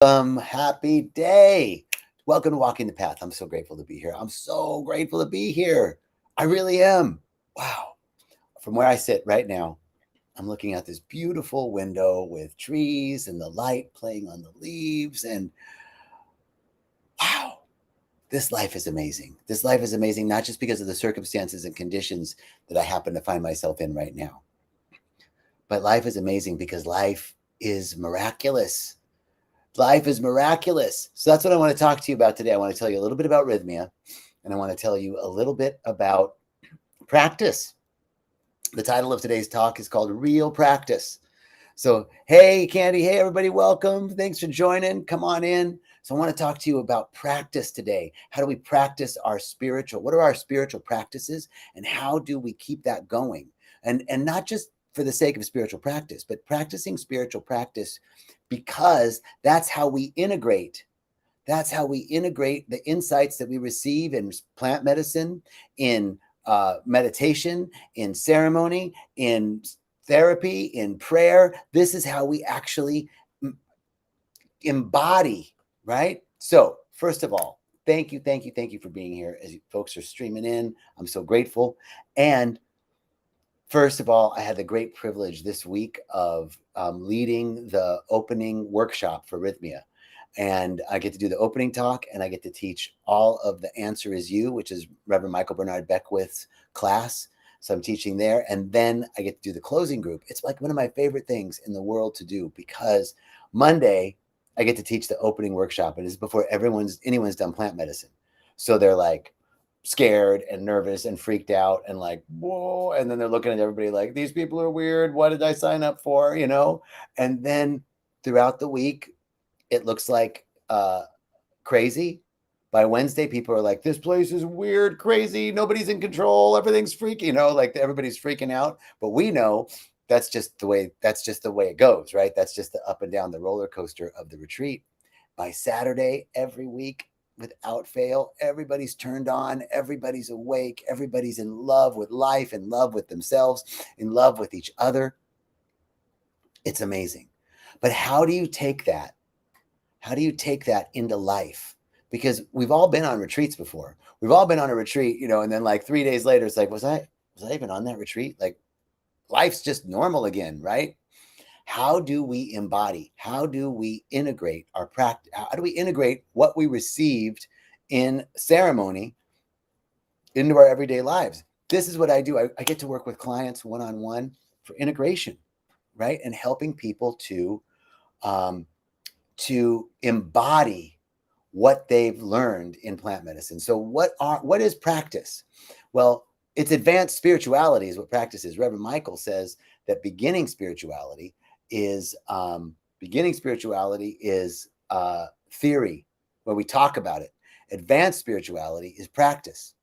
Happy day. Welcome to Walking the Path. I'm so grateful to be here. I'm so grateful to be here. I really am. Wow. From where I sit right now, I'm looking out this beautiful window with trees and the light playing on the leaves. And wow, this life is amazing. This life is amazing, not just because of the circumstances and conditions that I happen to find myself in right now, but life is amazing because life is miraculous. Life is miraculous. So that's what I want to talk to you about today. I want to tell you a little bit about rythmia, and I want to tell you a little bit about practice. The title of today's talk is called Real Practice. So, hey, Candy. Hey, everybody. Welcome. Thanks for joining. Come on in. So I want to talk to you about practice today. How do we practice what are our spiritual practices, and how do we keep that going? And not just for the sake of spiritual practice, but practicing spiritual practice because that's how we integrate. That's how we integrate the insights that we receive in plant medicine, in meditation, in ceremony, in therapy, in prayer. This is how we actually embody, right? So, first of all, thank you for being here. As you folks are streaming in, I'm so grateful. And first of all, I had the great privilege this week of leading the opening workshop for Rythmia. And I get to do the opening talk, and I get to teach all of the Answer Is You, which is Reverend Michael Bernard Beckwith's class. So I'm teaching there. And then I get to do the closing group. It's like one of my favorite things in the world to do, because Monday I get to teach the opening workshop, and it's before anyone's done plant medicine. So they're like scared and nervous and freaked out and like, whoa. And then they're looking at everybody like, these people are weird. What did I sign up for? And then throughout the week, it looks like crazy. By Wednesday, people are like, this place is weird, crazy. Nobody's in control. Everything's freaky, like everybody's freaking out. But we know that's just the way it goes, right? That's just the up and down the roller coaster of the retreat. By Saturday, every week, without fail, everybody's turned on, everybody's awake, everybody's in love with life, in love with themselves, in love with each other. It's amazing. But how do you take that? How do you take that into life? Because we've all been on retreats before. We've all been on a retreat, and then like 3 days later, it's like, was I even on that retreat? Like, life's just normal again, right? How do we embody? How do we integrate our practice? How do we integrate what we received in ceremony into our everyday lives? This is what I do. I get to work with clients one-on-one for integration, right? And helping people to embody what they've learned in plant medicine. So what is practice? Well, it's advanced spirituality is what practice is. Reverend Michael says that beginning spirituality is theory, where we talk about it. Advanced spirituality is practice.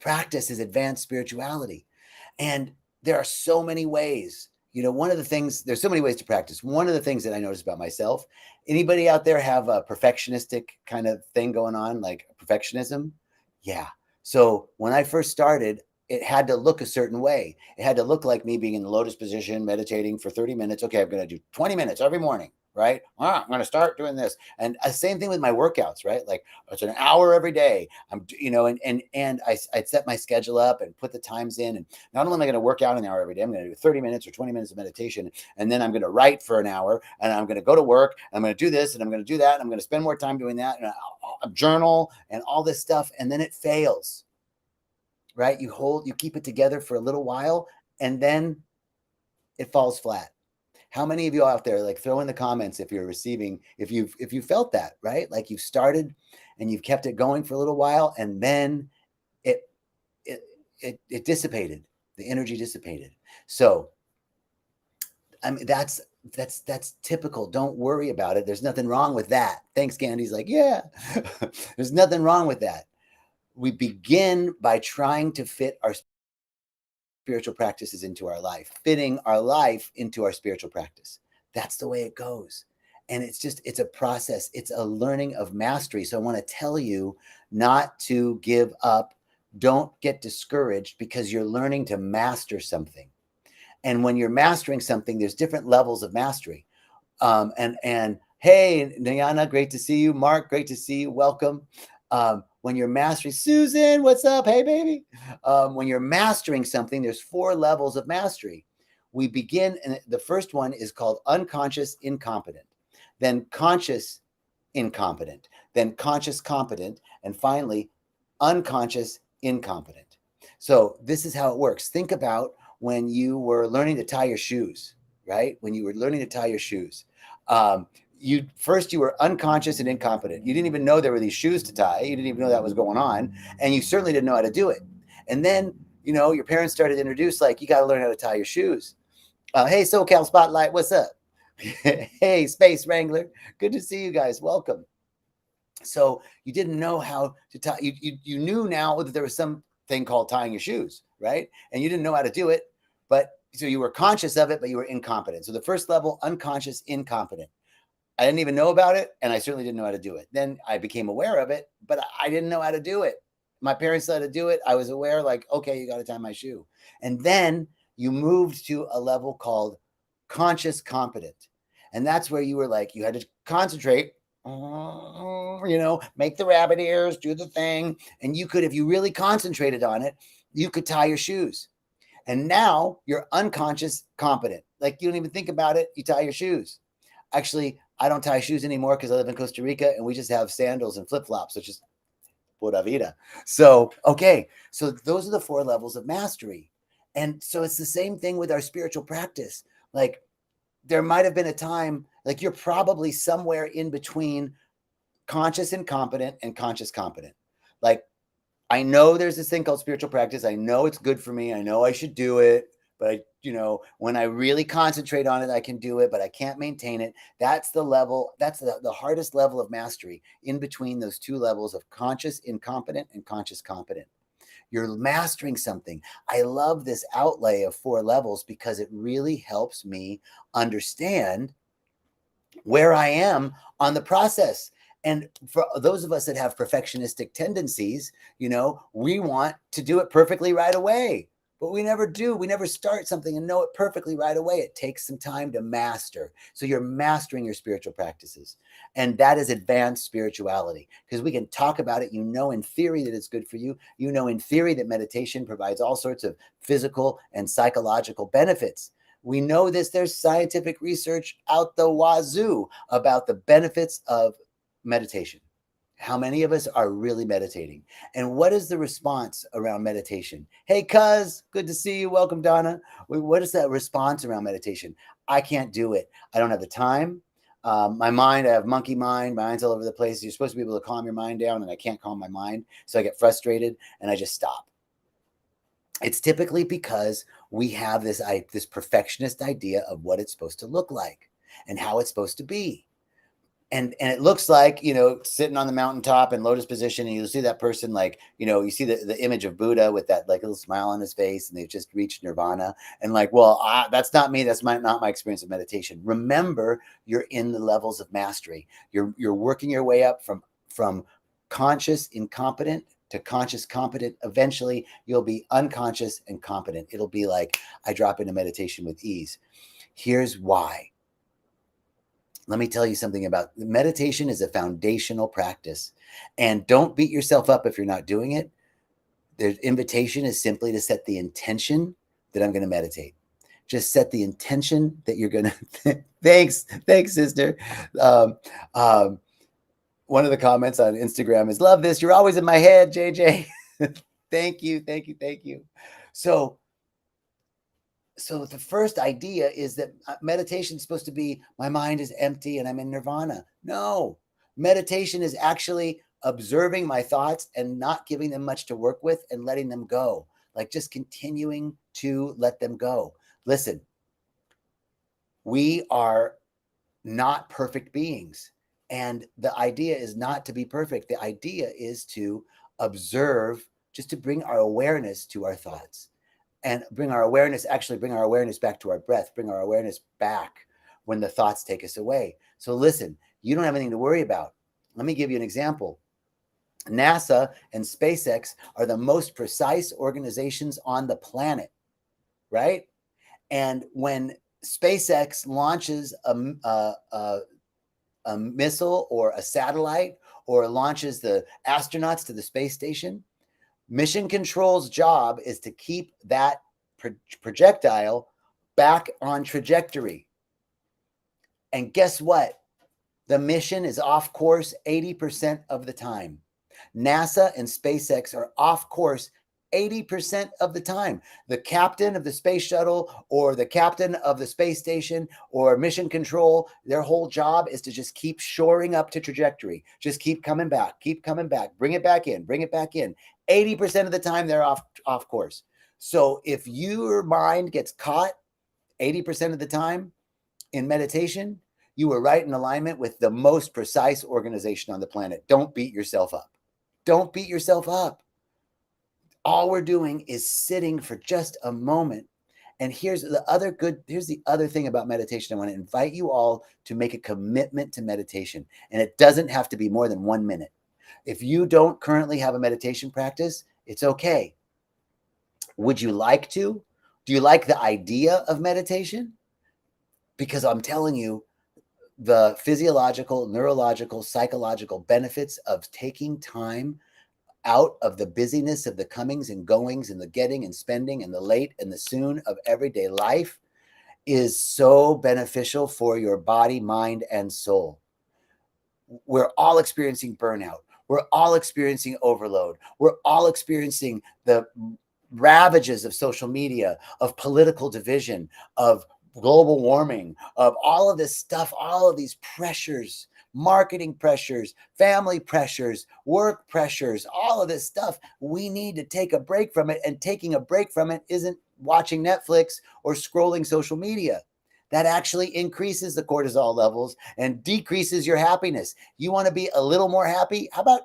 Practice is advanced spirituality. And there are so many ways. There's so many ways to practice. One of the things that I noticed about myself, anybody out there have a perfectionistic kind of thing going on, like perfectionism? Yeah. So when I first started, it had to look a certain way. It had to look like me being in the lotus position, meditating for 30 minutes. Okay, I'm going to do 20 minutes every morning, right? I'm going to start doing this. And same thing with my workouts, right? Like it's an hour every day. And I'd set my schedule up and put the times in. And not only am I going to work out an hour every day, I'm going to do 30 minutes or 20 minutes of meditation. And then I'm going to write for an hour, and I'm going to go to work, and I'm going to do this, and I'm going to do that. And I'm going to spend more time doing that, and I'll journal and all this stuff. And then it fails. Right? You keep it together for a little while, and then it falls flat. How many of you out there, like, throw in the comments if you felt that, right? Like you've started and you've kept it going for a little while, and then it dissipated. The energy dissipated. So, I mean, that's typical. Don't worry about it. There's nothing wrong with that. Thanks, Candy's like, yeah. There's nothing wrong with that. We begin by trying to fit our spiritual practices into our life, fitting our life into our spiritual practice. That's the way it goes. And it's a process. It's a learning of mastery. So I want to tell you not to give up. Don't get discouraged because you're learning to master something. And when you're mastering something, there's different levels of mastery. And Hey, Nayana, great to see you. Mark, great to see you. Welcome. When you're mastering, Susan, what's up? Hey, baby. When you're mastering something, there's 4 levels of mastery. We begin, and the first one is called unconscious incompetent, then conscious incompetent, then conscious competent, and finally, unconscious incompetent. So this is how it works. Think about when you were learning to tie your shoes, right? When you were learning to tie your shoes. You were unconscious and incompetent. You didn't even know there were these shoes to tie. You didn't even know that was going on, and you certainly didn't know how to do it. And then, your parents started to introduce, like, you got to learn how to tie your shoes. Hey, SoCal Spotlight, what's up? Hey, Space Wrangler, good to see you guys. Welcome. So you didn't know how to tie. You knew now that there was something called tying your shoes, right? And you didn't know how to do it, but so you were conscious of it, but you were incompetent. So the first level, unconscious incompetent. I didn't even know about it, and I certainly didn't know how to do it. Then I became aware of it, but I didn't know how to do it. My parents said to do it. I was aware, like, okay, you got to tie my shoe. And then you moved to a level called conscious competent. And that's where you were like, you had to concentrate, make the rabbit ears, do the thing. And you could, if you really concentrated on it, you could tie your shoes. And now you're unconscious competent. Like, you don't even think about it. You tie your shoes. Actually, I don't tie shoes anymore because I live in Costa Rica and we just have sandals and flip-flops, which is pura vida. So, okay. So those are the 4 levels of mastery. And so it's the same thing with our spiritual practice. Like, there might have been a time, like, you're probably somewhere in between conscious incompetent and conscious competent. Like, I know there's this thing called spiritual practice. I know it's good for me. I know I should do it. But when I really concentrate on it, I can do it, but I can't maintain it. That's the level. That's the hardest level of mastery, in between those 2 levels of conscious incompetent and conscious competent. You're mastering something. I love this outlay of 4 levels because it really helps me understand where I am on the process. And for those of us that have perfectionistic tendencies, we want to do it perfectly right away. But we never do. We never start something and know it perfectly right away. It takes some time to master. So you're mastering your spiritual practices. And that is advanced spirituality, because we can talk about it. In theory that it's good for you. In theory that meditation provides all sorts of physical and psychological benefits. We know this. There's scientific research out the wazoo about the benefits of meditation. How many of us are really meditating? And what is the response around meditation? Hey, cuz, good to see you. Welcome, Donna. What is that response around meditation? I can't do it. I don't have the time. My mind, I have monkey mind. My mind's all over the place. You're supposed to be able to calm your mind down, and I can't calm my mind. So I get frustrated and I just stop. It's typically because we have this perfectionist idea of what it's supposed to look like and how it's supposed to be. And it looks like, sitting on the mountaintop in lotus position, and you'll see that person, like, you see the image of Buddha with that, like, little smile on his face, and they've just reached nirvana. And like, well, that's not me. That's not my experience of meditation. Remember, you're in the levels of mastery. You're working your way up from conscious incompetent to conscious competent. Eventually, you'll be unconscious and competent. It'll be like, I drop into meditation with ease. Here's why. Let me tell you something about meditation. Is a foundational practice, and don't beat yourself up if you're not doing it. The invitation is simply to set the intention that I'm going to meditate. Just set the intention that you're going to. Thanks, sister. One of the comments on Instagram is, love this. You're always in my head, JJ. Thank you. So the first idea is that meditation is supposed to be, my mind is empty and I'm in nirvana. No, meditation is actually observing my thoughts and not giving them much to work with and letting them go. Like, just continuing to let them go. Listen, we are not perfect beings. And the idea is not to be perfect. The idea is to observe, just to bring our awareness to our thoughts. And bring our awareness back to our breath, bring our awareness back when the thoughts take us away. So listen, you don't have anything to worry about. Let me give you an example. NASA and SpaceX are the most precise organizations on the planet, right? And when SpaceX launches a a missile or a satellite or launches the astronauts to the space station, mission control's job is to keep that projectile back on trajectory. And guess what? The mission is off course 80% of the time. NASA and SpaceX are off course 80% of the time. The captain of the space shuttle or the captain of the space station or mission control, their whole job is to just keep shoring up to trajectory. Just keep coming back, bring it back in, bring it back in. 80% of the time they're off course. So if your mind gets caught 80% of the time in meditation, you are right in alignment with the most precise organization on the planet. Don't beat yourself up. Don't beat yourself up. All we're doing is sitting for just a moment. And here's the other thing about meditation. I want to invite you all to make a commitment to meditation. And it doesn't have to be more than 1 minute. If you don't currently have a meditation practice, it's okay. Would you like to? Do you like the idea of meditation? Because I'm telling you, the physiological, neurological, psychological benefits of taking time out of the busyness of the comings and goings and the getting and spending and the late and the soon of everyday life is so beneficial for your body, mind, and soul. We're all experiencing burnout. We're all experiencing overload. We're all experiencing the ravages of social media, of political division, of global warming, of all of this stuff, all of these pressures, marketing pressures, family pressures, work pressures, all of this stuff. We need to take a break from it. And taking a break from it isn't watching Netflix or scrolling social media. That actually increases the cortisol levels and decreases your happiness. You want to be a little more happy? How about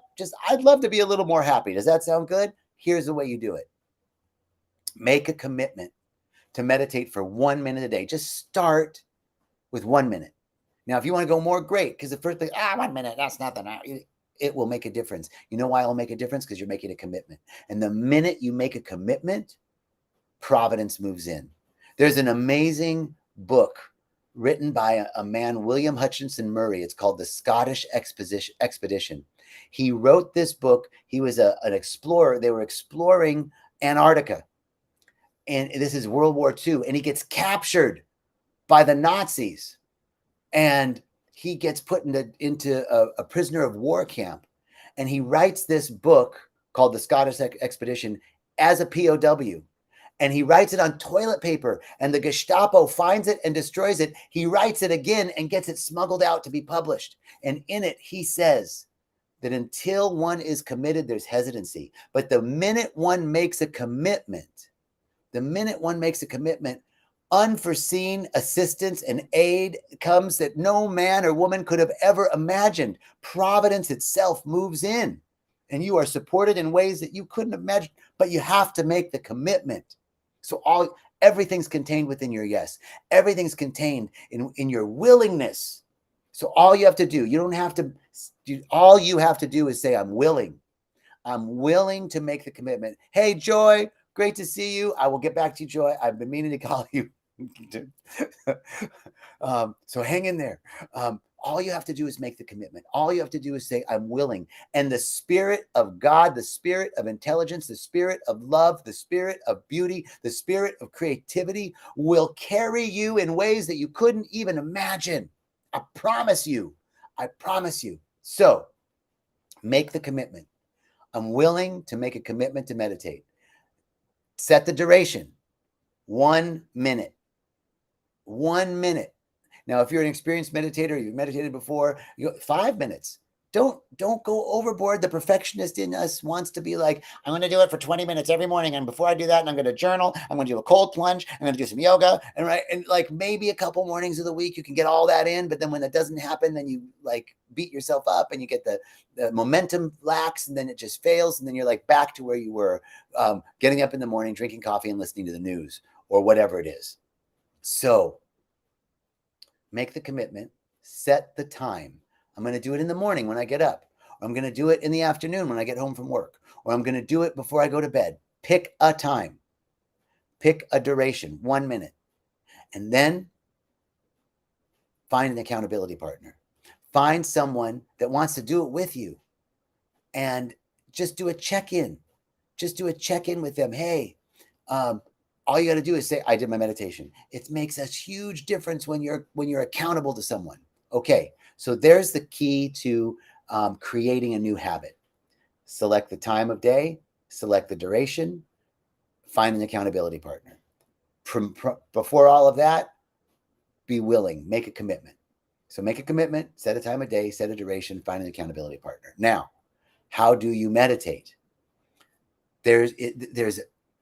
I'd love to be a little more happy. Does that sound good? Here's the way you do it. Make a commitment to meditate for 1 minute a day. Just start with 1 minute. Now, if you want to go more, great. Because the first thing, 1 minute, that's nothing. It will make a difference. You know why it'll make a difference? Because you're making a commitment. And the minute you make a commitment, providence moves in. There's an amazing book written by a man, William Hutchinson Murray. It's called The Scottish Expedition. He wrote this book. He was an explorer. They were exploring Antarctica. And this is World War II. And he gets captured by the Nazis. And he gets put into a prisoner of war camp. And he writes this book called The Scottish Expedition as a POW. And he writes it on toilet paper. And the Gestapo finds it and destroys it. He writes it again and gets it smuggled out to be published. And in it, he says that until one is committed, there's hesitancy. But the minute one makes a commitment, unforeseen assistance and aid comes that no man or woman could have ever imagined. Providence itself moves in, and you are supported in ways that you couldn't have imagined, but you have to make the commitment. So everything's contained within your yes. Everything's contained in your willingness. So all you have to do, all you have to do is say, I'm willing. I'm willing to make the commitment. Hey, Joy, great to see you. I will get back to you, Joy. I've been meaning to call you. So hang in there. All you have to do is make the commitment. All you have to do is say, I'm willing. And the Spirit of God, the Spirit of intelligence, the Spirit of love, the Spirit of beauty, the Spirit of creativity will carry you in ways that you couldn't even imagine. I promise you. So make the commitment. I'm willing to make a commitment to meditate. Set the duration. 1 minute. 1 minute. Now, if you're an experienced meditator, you've meditated before, 5 minutes. Don't go overboard. The perfectionist in us wants to be like, I'm going to do it for 20 minutes every morning. And before I do that, I'm going to journal. I'm going to do a cold plunge. I'm going to do some yoga. And like maybe a couple mornings of the week, you can get all that in. But then when that doesn't happen, then you like beat yourself up and you get the momentum lax and then it just fails. And then you're like back to where you were, getting up in the morning, drinking coffee and listening to the news or whatever it is. So make the commitment, set the time. I'm going to do it in the morning when I get up. Or I'm going to do it in the afternoon when I get home from work. Or I'm going to do it before I go to bed. Pick a time. Pick a duration, 1 minute. And then find an accountability partner. Find someone that wants to do it with you and just do a check-in. Just do a check-in with them. Hey, all you got to do is say, I did my meditation. It makes a huge difference when you're accountable to someone. Okay, so there's the key to creating a new habit. Select the time of day, select the duration, find an accountability partner. Before all of that, be willing, make a commitment. So make a commitment, set a time of day, set a duration, find an accountability partner. Now, how do you meditate? There's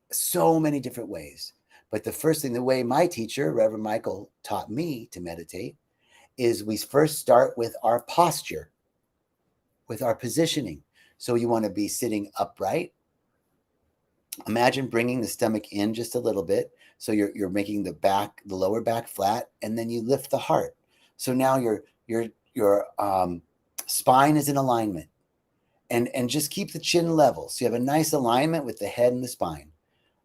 so many different ways. But the first thing, the way my teacher, Reverend Michael, taught me to meditate is we first start with our posture, with our positioning. So you want to be sitting upright. Imagine bringing the stomach in just a little bit. So you're making the lower back flat, and then you lift the heart. So now your spine is in alignment, and just keep the chin level. So you have a nice alignment with the head and the spine.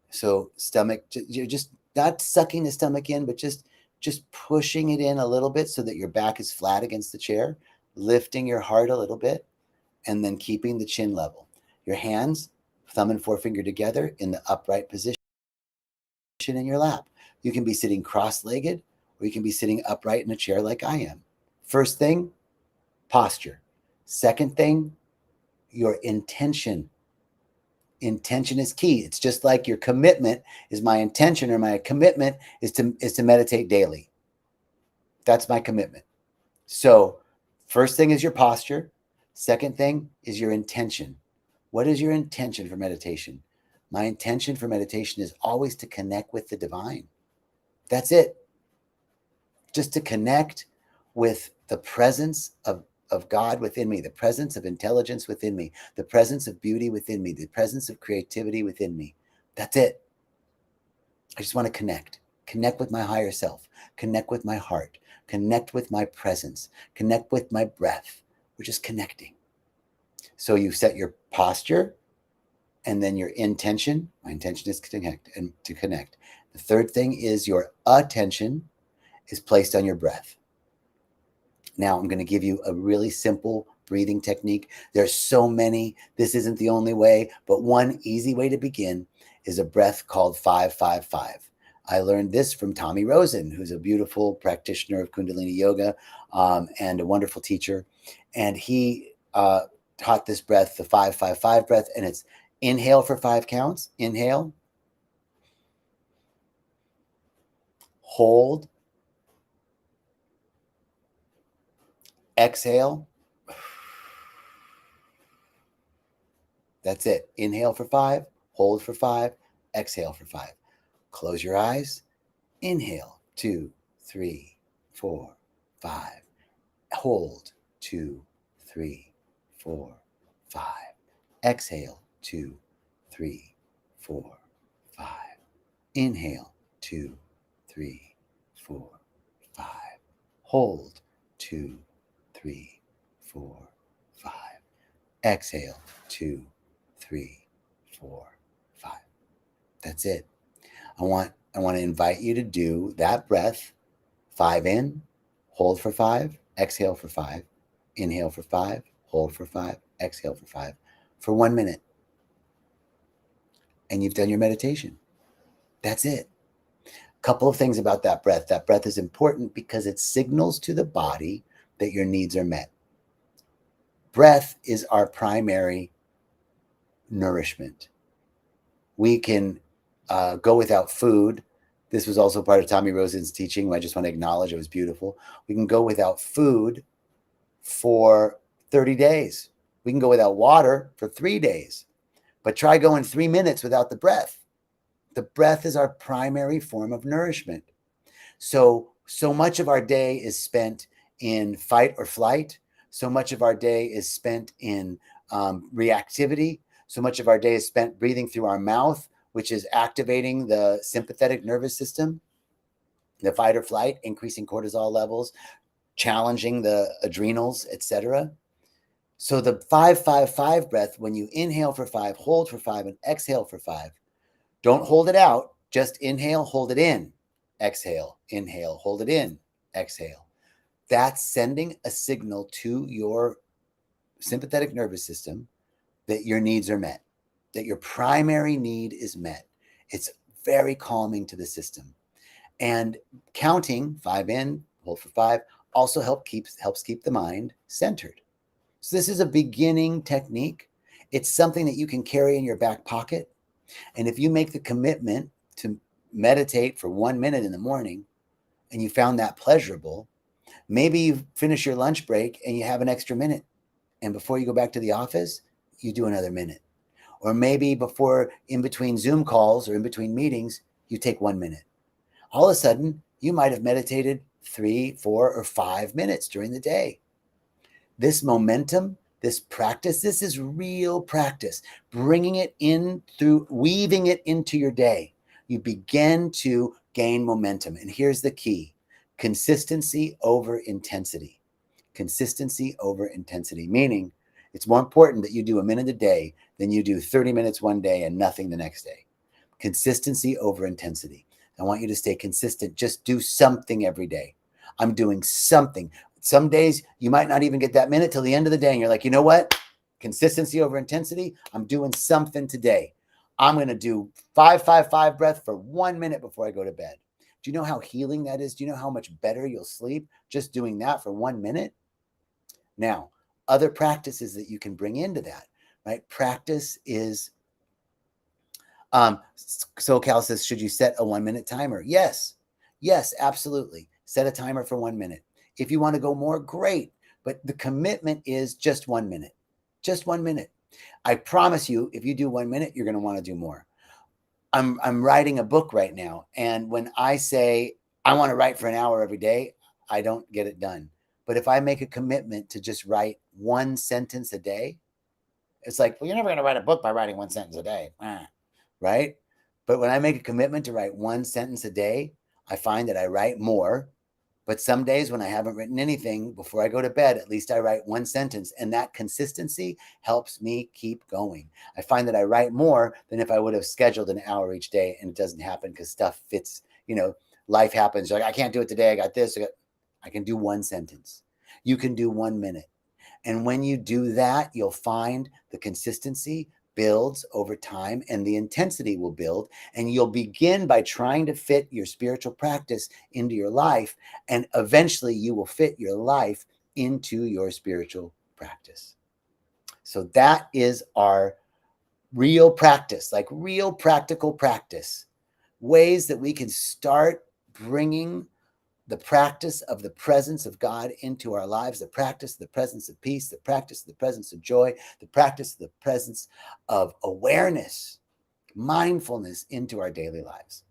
So stomach, you're just not sucking the stomach in, but just pushing it in a little bit so that your back is flat against the chair, lifting your heart a little bit, and then keeping the chin level. Your hands, thumb and forefinger together in the upright position in your lap. You can be sitting cross-legged, or you can be sitting upright in a chair like I am. First thing, posture. Second thing, your intention. Intention is key. It's just like your commitment is my intention, or my commitment is to meditate daily. That's my commitment. So first thing is your posture. Second thing is your intention. What is your intention for meditation? My intention for meditation is always to connect with the divine. That's it. Just to connect with the presence of God within me, the presence of intelligence within me, the presence of beauty within me, the presence of creativity within me. That's it. I just want to connect with my higher self, connect with my heart, connect with my presence, connect with my breath. We're just connecting. So you set your posture, and then your intention. My intention is to connect. The third thing is your attention is placed on your breath. Now I'm going to give you a really simple breathing technique. There's so many. This isn't the only way, but one easy way to begin is a breath called 5-5-5. I learned this from Tommy Rosen, who's a beautiful practitioner of Kundalini Yoga and a wonderful teacher. And he taught this breath, the 5-5-5 breath, and it's inhale for 5 counts. Inhale. Hold. Exhale. That's it. Inhale for 5, hold for 5, exhale for 5. Close your eyes. Inhale, 2, 3, 4, 5. Hold, 2, 3, 4, 5. Exhale, 2, 3, 4, 5. Inhale, 2, 3, 4, 5. Hold, 2, 3, 4, 5. Exhale, 2, 3, 4, 5. That's it. I want to invite you to do that breath. 5 in, hold for 5, exhale for 5, inhale for 5, hold for 5, exhale for 5, for 1 minute. And you've done your meditation. That's it. Couple of things about that breath. That breath is important because it signals to the body that your needs are met. Breath is our primary nourishment. We can go without food. This was also part of Tommy Rosen's teaching. I just want to acknowledge it was beautiful. We can go without food for 30 days. We can go without water for 3 days. But try going 3 minutes without the breath. The breath is our primary form of nourishment. So much of our day is spent in fight or flight. So much of our day is spent in reactivity. So much of our day is spent breathing through our mouth, which is activating the sympathetic nervous system, the fight or flight, increasing cortisol levels, challenging the adrenals, etc. So the 5-5-5 breath, when you inhale for 5, hold for 5, and exhale for 5, don't hold it out. Just inhale, hold it in, exhale, inhale, hold it in, exhale. that's sending a signal to your sympathetic nervous system that your needs are met, that your primary need is met. It's very calming to the system. And counting 5 in, hold for 5, also helps keep the mind centered. So this is a beginning technique. It's something that you can carry in your back pocket. And if you make the commitment to meditate for 1 minute in the morning and you found that pleasurable, maybe you finish your lunch break and you have an extra minute. And before you go back to the office, you do another minute. Or maybe before, in between Zoom calls or in between meetings, you take 1 minute. All of a sudden, you might have meditated 3, 4, or 5 minutes during the day. This momentum, this practice, this is real practice. Bringing it in through, weaving it into your day. You begin to gain momentum. And here's the key: consistency over intensity. Consistency over intensity, meaning it's more important that you do a minute a day than you do 30 minutes one day and nothing the next day. Consistency over intensity. I want you to stay consistent. Just do something every day. I'm doing something. Some days you might not even get that minute till the end of the day. And you're like, you know what? Consistency over intensity. I'm doing something today. I'm going to do 5-5-5 breath for 1 minute before I go to bed. Do you know how healing that is? Do you know how much better you'll sleep just doing that for 1 minute? Now, other practices that you can bring into that, right? Practice is, SoCal says, should you set a 1 minute timer? Yes, absolutely. Set a timer for 1 minute. If you want to go more, great. But the commitment is just 1 minute, just 1 minute. I promise you, if you do 1 minute, you're going to want to do more. I'm writing a book right now. And when I say I want to write for an hour every day, I don't get it done. But if I make a commitment to just write 1 sentence a day, it's like, well, you're never going to write a book by writing 1 sentence a day, right? But when I make a commitment to write 1 sentence a day, I find that I write more. But some days when I haven't written anything, before I go to bed, at least I write 1 sentence. And that consistency helps me keep going. I find that I write more than if I would have scheduled an hour each day, and it doesn't happen because stuff fits, life happens. You're like, I can't do it today. I got this. I can do 1 sentence. You can do 1 minute. And when you do that, you'll find the consistency builds over time and the intensity will build. And you'll begin by trying to fit your spiritual practice into your life. And eventually you will fit your life into your spiritual practice. So that is our real practice, like real practical practice. Ways that we can start bringing the practice of the presence of God into our lives, the practice of the presence of peace, the practice of the presence of joy, the practice of the presence of awareness, mindfulness into our daily lives.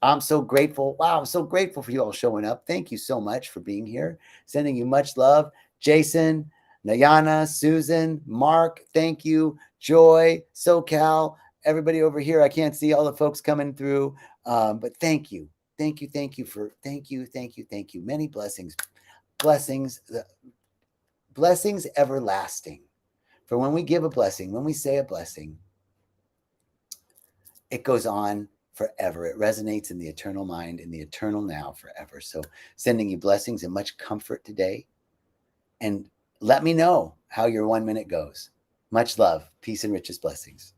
I'm so grateful. Wow, I'm so grateful for you all showing up. Thank you so much for being here. Sending you much love. Jason, Nayana, Susan, Mark, thank you. Joy, SoCal, everybody over here. I can't see all the folks coming through, but thank you. Thank you. Thank you. Many blessings, blessings everlasting. For when we give a blessing, when we say a blessing, it goes on forever. It resonates in the eternal mind, in the eternal now forever. So sending you blessings and much comfort today. And let me know how your 1 minute goes. Much love, peace, and richest blessings.